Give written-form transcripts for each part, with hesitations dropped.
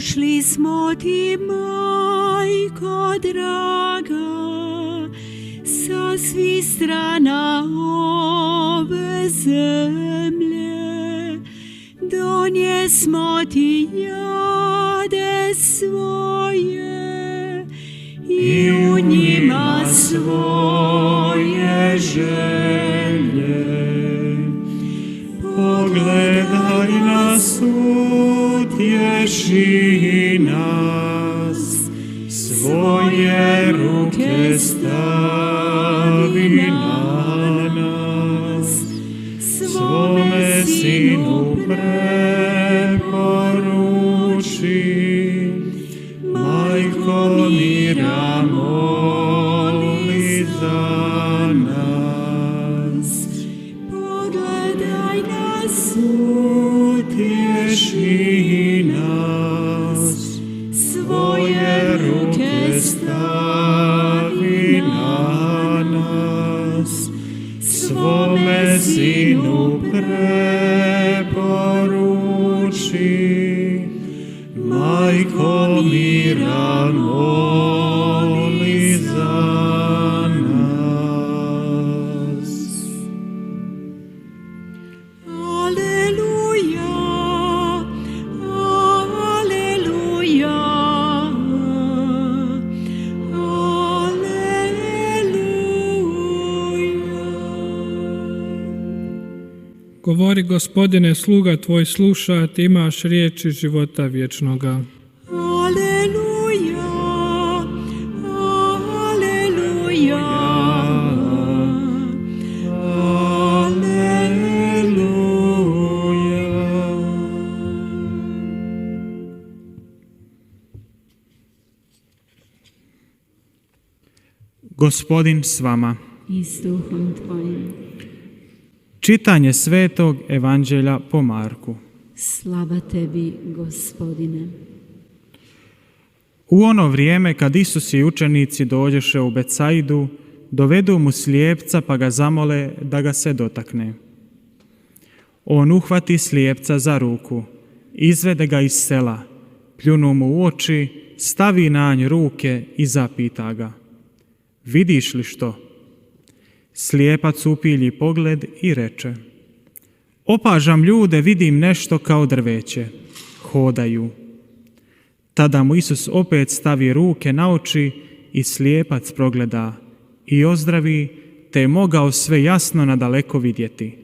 Šli smo ti, majko draga, sa svih strana ove zemlje. Donjesmo ti jade svoje i u njima svoje želje. Pogledaj nas, utješi nas, svoje ruke stavi na nas, svome Sinu preporuči, majko mira moli za nas. Pogledaj nas, utješi nas, svoje ruke stavi na nas, svome Sinu preporuči, majko mira moli za nas. Aleluja, aleluja, aleluja. Govori, Gospodine, sluga tvoj sluša, ti imaš riječi života vječnoga. Aleluja, aleluja, aleluja. Gospodin s vama. I s duhom tvojim. Čitanje Svetog Evanđelja po Marku. Slava tebi, Gospodine. U ono vrijeme kad Isus i učenici dođeše u Becaidu, dovedu mu slijepca pa ga zamole da ga se dotakne. On uhvati slijepca za ruku, izvede ga iz sela, pljunu mu u oči, stavi na nj ruke i zapita ga: vidiš li što? Slijepac upilji pogled i reče: opažam ljude, vidim nešto kao drveće, hodaju. Tada mu Isus opet stavi ruke na oči i slijepac progleda i ozdravi, te je mogao sve jasno nadaleko vidjeti.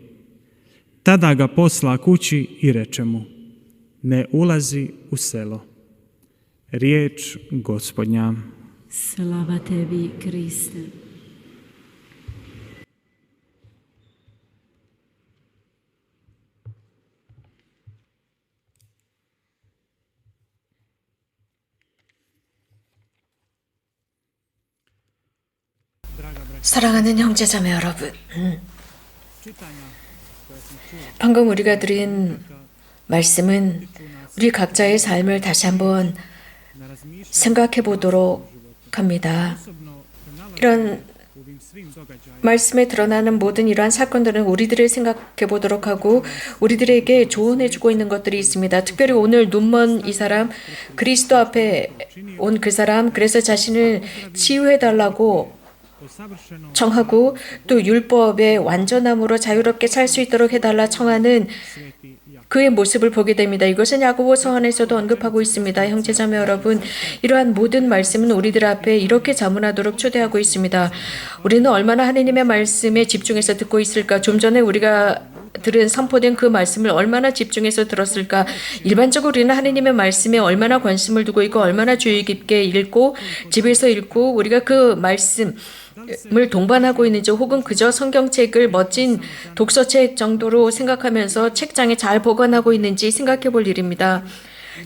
Tada ga posla kući i reče mu: ne ulazi u selo. Riječ Gospodnja. Slava tebi, Kriste. 사랑하는 형제자매 여러분, 방금 우리가 들은 말씀은 우리 각자의 삶을 다시 한번 생각해 보도록 합니다. 이런 말씀에 드러나는 모든 이러한 사건들은 우리들을 생각해 보도록 하고 우리들에게 조언해 주고 있는 것들이 있습니다. 특별히 오늘 눈먼 이 사람, 그리스도 앞에 온 그 사람, 그래서 자신을 치유해 달라고 청하고 또 율법의 완전함으로 자유롭게 살 수 있도록 해달라 청하는 그의 모습을 보게 됩니다. 이것은 야고보서 안에서도 언급하고 있습니다. 형제자매 여러분, 이러한 모든 말씀은 우리들 앞에 이렇게 자문하도록 초대하고 있습니다. 우리는 얼마나 하느님의 말씀에 집중해서 듣고 있을까? 좀 전에 우리가 들은 선포된 그 말씀을 얼마나 집중해서 들었을까? 일반적으로 우리는 하느님의 말씀에 얼마나 관심을 두고 있고 얼마나 주의 깊게 읽고 집에서 읽고 우리가 그 말씀을 동반하고 있는지 혹은 그저 성경책을 멋진 독서책 정도로 생각하면서 책장에 잘 보관하고 있는지 생각해 볼 일입니다.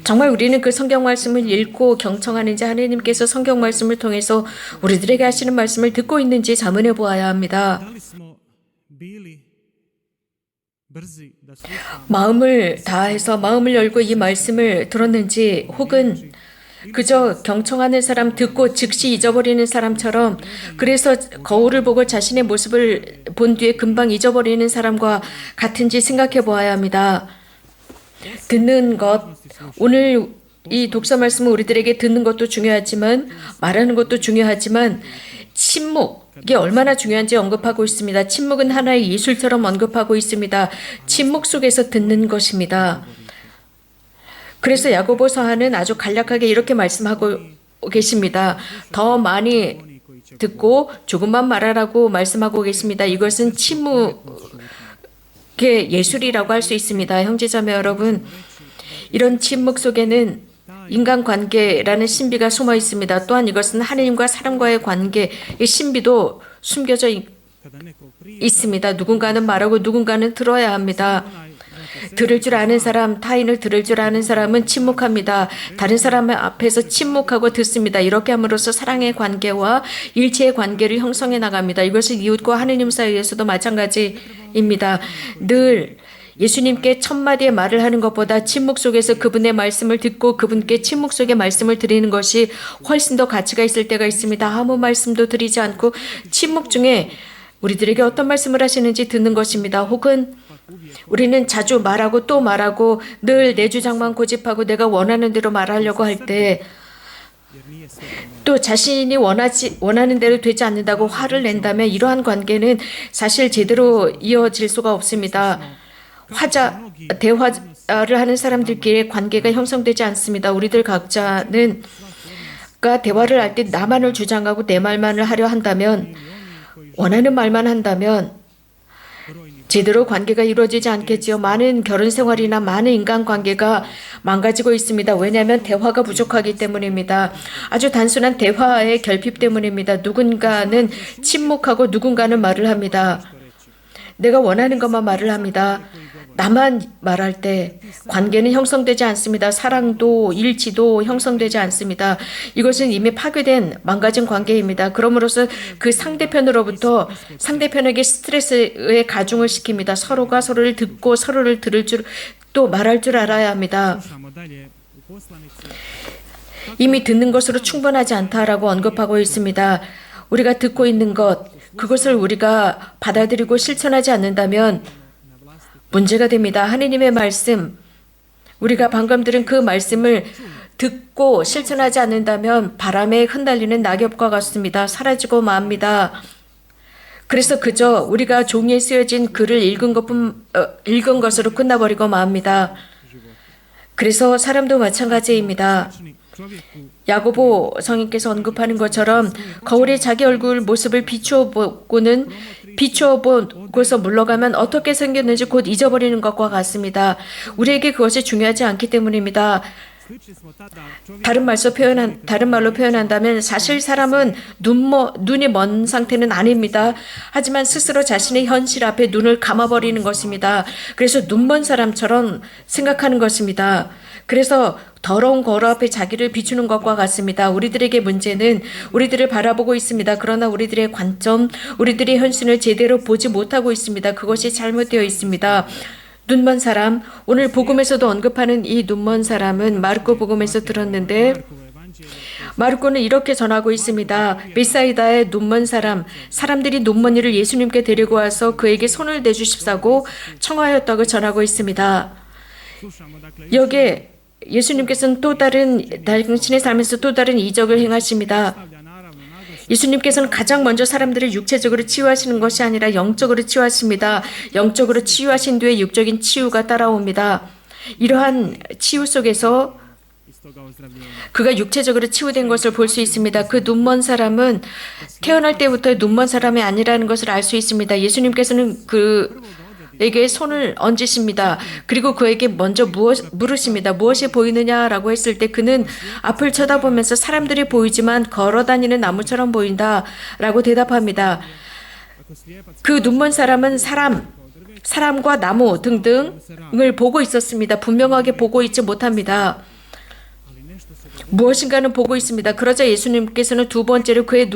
정말 우리는 그 성경 말씀을 읽고 경청하는지 하느님께서 성경 말씀을 통해서 우리들에게 하시는 말씀을 듣고 있는지 자문해 보아야 합니다. 마음을 다해서 마음을 열고 이 말씀을 들었는지 혹은 그저 경청하는 사람 듣고 즉시 잊어버리는 사람처럼 그래서 거울을 보고 자신의 모습을 본 뒤에 금방 잊어버리는 사람과 같은지 생각해 보아야 합니다. 듣는 것, 오늘 이 독서 말씀은 우리들에게 듣는 것도 중요하지만 말하는 것도 중요하지만 침묵이 얼마나 중요한지 언급하고 있습니다. 침묵은 하나의 예술처럼 언급하고 있습니다. 침묵 속에서 듣는 것입니다. 그래서 야고보서하는 아주 간략하게 이렇게 말씀하고 계십니다. 더 많이 듣고 조금만 말하라고 말씀하고 계십니다. 이것은 침묵의 예술이라고 할 수 있습니다. 형제자매 여러분, 이런 침묵 속에는 인간관계라는 신비가 숨어 있습니다. 또한 이것은 하나님과 사람과의 관계의 신비도 숨겨져 있습니다. 누군가는 말하고 누군가는 들어야 합니다. 들을 줄 아는 사람, 타인을 들을 줄 아는 사람은 침묵합니다. 다른 사람 앞에서 침묵하고 듣습니다. 이렇게 함으로써 사랑의 관계와 일체의 관계를 형성해 나갑니다. 이것은 이웃과 하느님 사이에서도 마찬가지입니다. 늘 예수님께 첫마디의 말을 하는 것보다 침묵 속에서 그분의 말씀을 듣고 그분께 침묵 속의 말씀을 드리는 것이 훨씬 더 가치가 있을 때가 있습니다. 아무 말씀도 드리지 않고 침묵 중에 우리들에게 어떤 말씀을 하시는지 듣는 것입니다. 혹은 우리는 자주 말하고 또 말하고 늘 내 주장만 고집하고 내가 원하는 대로 말하려고 할 때 또 자신이 원하는 대로 되지 않는다고 화를 낸다면 이러한 관계는 사실 제대로 이어질 수가 없습니다. 대화를 하는 사람들끼리의 관계가 형성되지 않습니다. 우리들 각자는 대화를 할 때 나만을 주장하고 내 말만을 하려 한다면, 원하는 말만 한다면 제대로 관계가 이루어지지 않겠지요. 많은 결혼 생활이나 많은 인간관계가 망가지고 있습니다. 왜냐하면 대화가 부족하기 때문입니다. 아주 단순한 대화의 결핍 때문입니다. 누군가는 침묵하고 누군가는 말을 합니다. 내가 원하는 것만 말을 합니다. 나만 말할 때 관계는 형성되지 않습니다. 사랑도 일치도 형성되지 않습니다. 이것은 이미 파괴된 망가진 관계입니다. 그러므로서 그 상대편으로부터 상대편에게 스트레스의 가중을 시킵니다. 서로가 서로를 듣고 서로를 들을 줄 또 말할 줄 알아야 합니다. 이미 듣는 것으로 충분하지 않다라고 언급하고 있습니다. 우리가 듣고 있는 것, 그것을 우리가 받아들이고 실천하지 않는다면 문제가 됩니다. 하느님의 말씀, 우리가 방금 들은 그 말씀을 듣고 실천하지 않는다면 바람에 흩날리는 낙엽과 같습니다. 사라지고 맙니다. 그래서 그저 우리가 종이에 쓰여진 글을 읽은 것으로 끝나버리고 맙니다. 그래서 사람도 마찬가지입니다. 야고보 성인께서 언급하는 것처럼 거울에 자기 얼굴 모습을 비추어보고서 물러가면 어떻게 생겼는지 곧 잊어버리는 것과 같습니다. 우리에게 그것이 중요하지 않기 때문입니다. 다른 말로 표현한다면 사실 사람은 눈이 먼 상태는 아닙니다. 하지만 스스로 자신의 현실 앞에 눈을 감아버리는 것입니다. 그래서 눈먼 사람처럼 생각하는 것입니다. 그래서 더러운 거울 앞에 자기를 비추는 것과 같습니다. 우리들에게 문제는 우리들을 바라보고 있습니다. 그러나 우리들의 관점, 우리들의 현실을 제대로 보지 못하고 있습니다. 그것이 잘못되어 있습니다. 눈먼 사람, 오늘 복음에서도 언급하는 이 눈먼 사람은 마르코 복음에서 들었는데 마르코는 이렇게 전하고 있습니다. 베사이다의 눈먼 사람, 사람들이 눈먼 이를 예수님께 데리고 와서 그에게 손을 대주십사고 청하였다고 전하고 있습니다. 여기에 예수님께서는 당신의 삶에서 또 다른 이적을 행하십니다. 예수님께서는 가장 먼저 사람들을 육체적으로 치유하시는 것이 아니라 영적으로 치유하십니다. 영적으로 치유하신 뒤에 육적인 치유가 따라옵니다. 이러한 치유 속에서 그가 육체적으로 치유된 것을 볼 수 있습니다. 그 눈먼 사람은 태어날 때부터 눈먼 사람이 아니라는 것을 알 수 있습니다. 예수님께서는 그에게 손을 얹으십니다. 그리고 그에게 먼저 물으십니다. 무엇이 보이느냐라고 했을 때 그는 앞을 쳐다보면서 사람들이 보이지만 걸어다니는 나무처럼 보인다라고 대답합니다. 그 눈먼 사람은 사람과 나무 등등을 보고 있었습니다. 분명하게 보고 있지 못합니다. 무엇인가는 보고 있습니다. 그러자 예수님께서는 두 번째로 그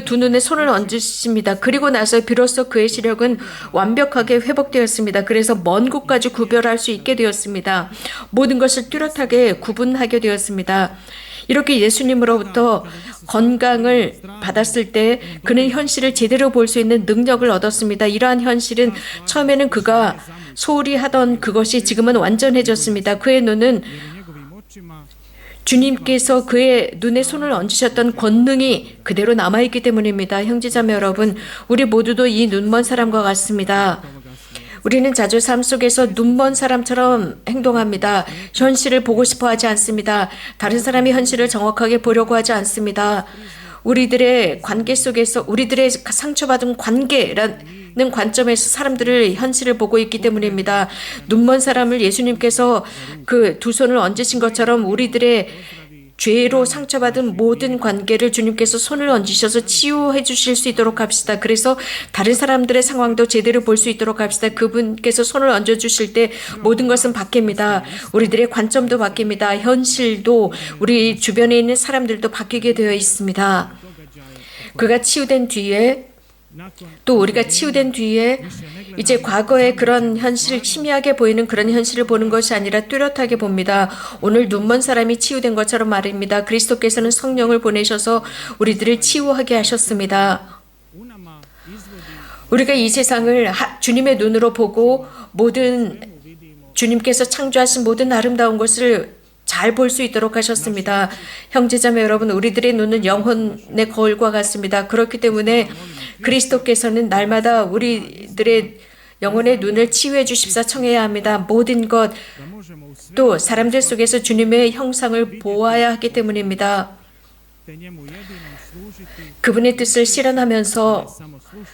두 눈에 손을 얹으십니다. 그리고 나서 비로소 그의 시력은 완벽하게 회복되었습니다. 그래서 먼 곳까지 구별할 수 있게 되었습니다. 모든 것을 뚜렷하게 구분하게 되었습니다. 이렇게 예수님으로부터 건강을 받았을 때 그는 현실을 제대로 볼 수 있는 능력을 얻었습니다. 이러한 현실은 처음에는 그가 소홀히 하던 그것이 지금은 완전해졌습니다. 그의 눈은 주님께서 그의 눈에 손을 얹으셨던 권능이 그대로 남아있기 때문입니다. 형제자매 여러분, 우리 모두도 이 눈먼 사람과 같습니다. 우리는 자주 삶 속에서 눈먼 사람처럼 행동합니다. 현실을 보고 싶어 하지 않습니다. 다른 사람이 현실을 정확하게 보려고 하지 않습니다. 우리들의 관계 속에서 우리들의 상처받은 관계라는 관점에서 사람들을 현실을 보고 있기 때문입니다. 눈먼 사람을 예수님께서 그 두 손을 얹으신 것처럼 우리들의 죄로 상처받은 모든 관계를 주님께서 손을 얹으셔서 치유해 주실 수 있도록 합시다. 그래서 다른 사람들의 상황도 제대로 볼 수 있도록 합시다. 그분께서 손을 얹어 주실 때 모든 것은 바뀝니다. 우리들의 관점도 바뀝니다. 현실도 우리 주변에 있는 사람들도 바뀌게 되어 있습니다. 그가 치유된 뒤에 또 우리가 치유된 뒤에 이제 과거의 그런 현실, 희미하게 보이는 그런 현실을 보는 것이 아니라 뚜렷하게 봅니다. 오늘 눈먼 사람이 치유된 것처럼 말입니다. 그리스도께서는 성령을 보내셔서 우리들을 치유하게 하셨습니다. 우리가 이 세상을 주님의 눈으로 보고 모든 주님께서 창조하신 모든 아름다운 것을 잘 볼 수 있도록 하셨습니다. 형제자매 여러분, 우리들의 눈은 영혼의 거울과 같습니다. 그렇기 때문에 그리스도께서는 날마다 우리들의 영혼의 눈을 치유해 주십사 청해야 합니다. 모든 것, 또 사람들 속에서 주님의 형상을 보아야 하기 때문입니다. 그분의 뜻을 실현하면서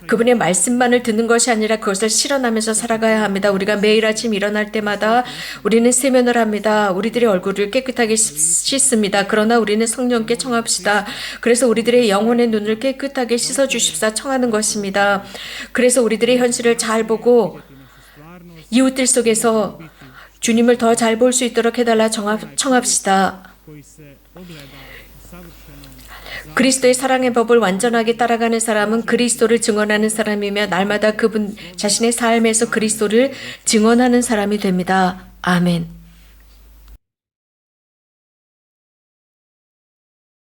그분의 말씀만을 듣는 것이 아니라 그것을 실현하면서 살아가야 합니다. 우리가 매일 아침 일어날 때마다 우리는 세면을 합니다. 우리들의 얼굴을 깨끗하게 씻습니다. 그러나 우리는 성령께 청합시다. 그래서 우리들의 영혼의 눈을 깨끗하게 씻어주십사 청하는 것입니다. 그래서 우리들의 현실을 잘 보고 이웃들 속에서 주님을 더 잘 볼 수 있도록 해달라 청합시다. 그리스도의 사랑의 법을 완전하게 따라가는 사람은 그리스도를 증언하는 사람이며 날마다 그분 자신의 삶에서 그리스도를 증언하는 사람이 됩니다. 아멘.